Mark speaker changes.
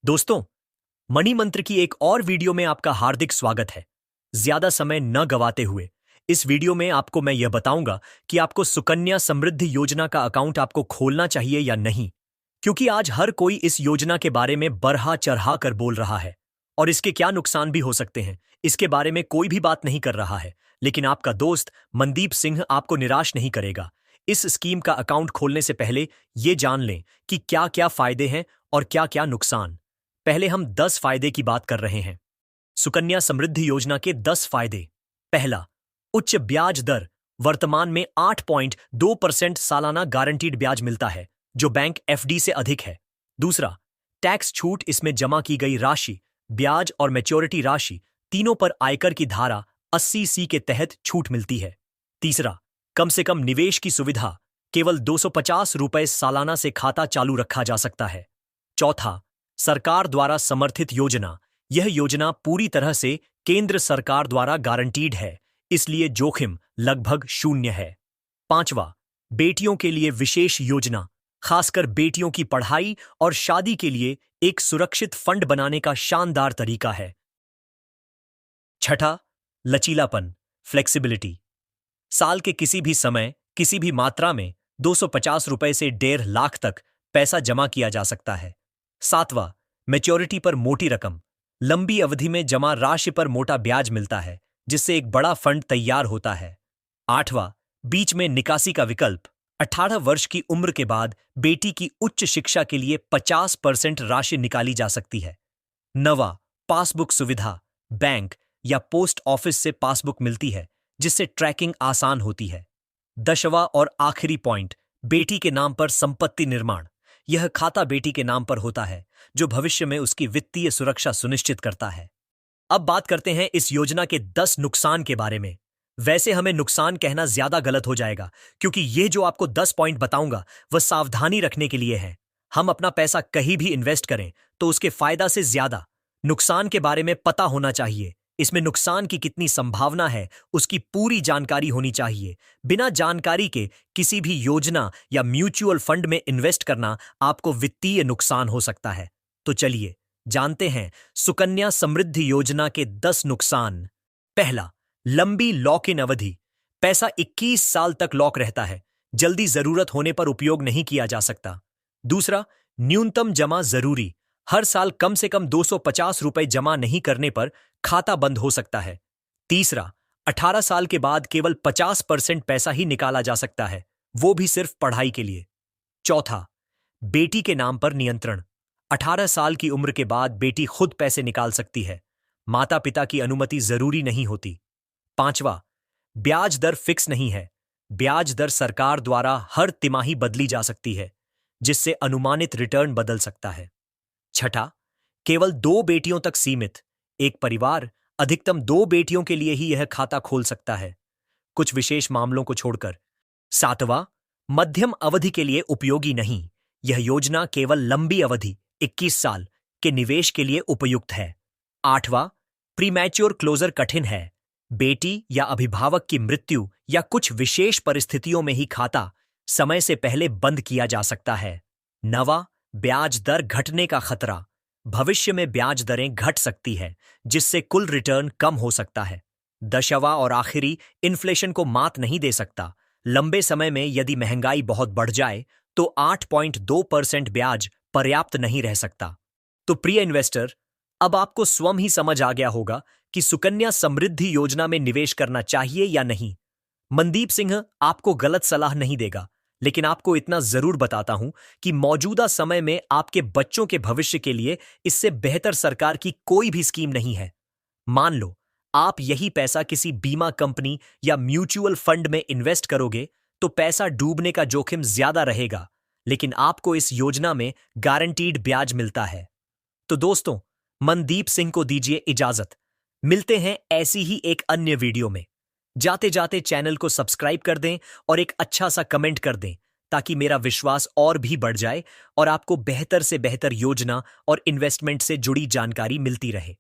Speaker 1: दोस्तों, मनी मंत्र की एक और वीडियो में आपका हार्दिक स्वागत है। ज्यादा समय न गवाते हुए इस वीडियो में आपको मैं यह बताऊंगा कि आपको सुकन्या समृद्धि योजना का अकाउंट आपको खोलना चाहिए या नहीं, क्योंकि आज हर कोई इस योजना के बारे में बढ़ा चढ़ा कर बोल रहा है और इसके क्या नुकसान भी हो सकते हैं इसके बारे में कोई भी बात नहीं कर रहा है। लेकिन आपका दोस्त मनदीप सिंह आपको निराश नहीं करेगा। इस स्कीम का अकाउंट खोलने से पहले ये जान लें कि क्या क्या फायदे हैं और क्या क्या नुकसान। पहले हम 10 फायदे की बात कर रहे हैं। सुकन्या समृद्धि योजना के 10 फायदे। पहला, उच्च ब्याज दर। वर्तमान में 8.2% सालाना गारंटीड ब्याज मिलता है, जो बैंक एफडी से अधिक है। दूसरा, टैक्स छूट। इसमें जमा की गई राशि, ब्याज और मैच्योरिटी राशि तीनों पर आयकर की धारा 80C के तहत छूट मिलती है। तीसरा, कम से कम निवेश की सुविधा। केवल 250 रुपए सालाना से खाता चालू रखा जा सकता है। चौथा, सरकार द्वारा समर्थित योजना। यह योजना पूरी तरह से केंद्र सरकार द्वारा गारंटीड है, इसलिए जोखिम लगभग शून्य है। पांचवा, बेटियों के लिए विशेष योजना। खासकर बेटियों की पढ़ाई और शादी के लिए एक सुरक्षित फंड बनाने का शानदार तरीका है। छठा, लचीलापन, फ्लेक्सिबिलिटी। साल के किसी भी समय, किसी भी मात्रा में 250 रुपए से 1.5 लाख तक पैसा जमा किया जा सकता है। सातवां, मैच्योरिटी पर मोटी रकम। लंबी अवधि में जमा राशि पर मोटा ब्याज मिलता है, जिससे एक बड़ा फंड तैयार होता है। आठवां, बीच में निकासी का विकल्प। 18 वर्ष की उम्र के बाद बेटी की उच्च शिक्षा के लिए 50% राशि निकाली जा सकती है। नवां, पासबुक सुविधा। बैंक या पोस्ट ऑफिस से पासबुक मिलती है, जिससे ट्रैकिंग आसान होती है। 10वां और आखिरी पॉइंट, बेटी के नाम पर संपत्ति निर्माण। यह खाता बेटी के नाम पर होता है, जो भविष्य में उसकी वित्तीय सुरक्षा सुनिश्चित करता है। अब बात करते हैं इस योजना के 10 नुकसान के बारे में। वैसे हमें नुकसान कहना ज्यादा गलत हो जाएगा, क्योंकि ये जो आपको 10 पॉइंट बताऊंगा वह सावधानी रखने के लिए है। हम अपना पैसा कहीं भी इन्वेस्ट करें तो उसके फायदा से ज्यादा नुकसान के बारे में पता होना चाहिए। इसमें नुकसान की कितनी संभावना है उसकी पूरी जानकारी होनी चाहिए। बिना जानकारी के किसी भी योजना या म्यूचुअल फंड में इन्वेस्ट करना आपको वित्तीय नुकसान हो सकता है। तो चलिए जानते हैं सुकन्या समृद्धि योजना के 10 नुकसान। पहला, लंबी लॉक इन अवधि। पैसा 21 साल तक लॉक रहता है, जल्दी जरूरत होने पर उपयोग नहीं किया जा सकता। दूसरा, न्यूनतम जमा जरूरी। हर साल कम से कम 250 रुपए जमा नहीं करने पर खाता बंद हो सकता है। तीसरा, 18 साल के बाद केवल 50% पैसा ही निकाला जा सकता है, वो भी सिर्फ पढ़ाई के लिए। चौथा, बेटी के नाम पर नियंत्रण। 18 साल की उम्र के बाद बेटी खुद पैसे निकाल सकती है, माता पिता की अनुमति जरूरी नहीं होती। पांचवा, ब्याज दर फिक्स नहीं है। ब्याज दर सरकार द्वारा हर तिमाही बदली जा सकती है, जिससे अनुमानित रिटर्न बदल सकता है। छठा, केवल 2 बेटियों तक सीमित। एक परिवार अधिकतम 2 बेटियों के लिए ही यह खाता खोल सकता है, कुछ विशेष मामलों को छोड़कर। सातवां, मध्यम अवधि के लिए उपयोगी नहीं। यह योजना केवल लंबी अवधि 21 साल के निवेश के लिए उपयुक्त है। आठवां, प्रीमैच्योर क्लोजर कठिन है। बेटी या अभिभावक की मृत्यु या कुछ विशेष परिस्थितियों में ही खाता समय से पहले बंद किया जा सकता है। नवां, ब्याज दर घटने का खतरा। भविष्य में ब्याज दरें घट सकती है, जिससे कुल रिटर्न कम हो सकता है। 10वां और आखिरी, इन्फ्लेशन को मात नहीं दे सकता। लंबे समय में यदि महंगाई बहुत बढ़ जाए तो 8.2% ब्याज पर्याप्त नहीं रह सकता। तो प्रिय इन्वेस्टर, अब आपको स्वयं ही समझ आ गया होगा कि सुकन्या समृद्धि योजना में निवेश करना चाहिए या नहीं। मनदीप सिंह आपको गलत सलाह नहीं देगा, लेकिन आपको इतना जरूर बताता हूं कि मौजूदा समय में आपके बच्चों के भविष्य के लिए इससे बेहतर सरकार की कोई भी स्कीम नहीं है। मान लो आप यही पैसा किसी बीमा कंपनी या म्यूचुअल फंड में इन्वेस्ट करोगे तो पैसा डूबने का जोखिम ज्यादा रहेगा, लेकिन आपको इस योजना में गारंटीड ब्याज मिलता है। तो दोस्तों, मनदीप सिंह को दीजिए इजाजत। मिलते हैं ऐसी ही एक अन्य वीडियो में। जाते जाते चैनल को सब्सक्राइब कर दें और एक अच्छा सा कमेंट कर दें, ताकि मेरा विश्वास और भी बढ़ जाए और आपको बेहतर से बेहतर योजना और इन्वेस्टमेंट से जुड़ी जानकारी मिलती रहे।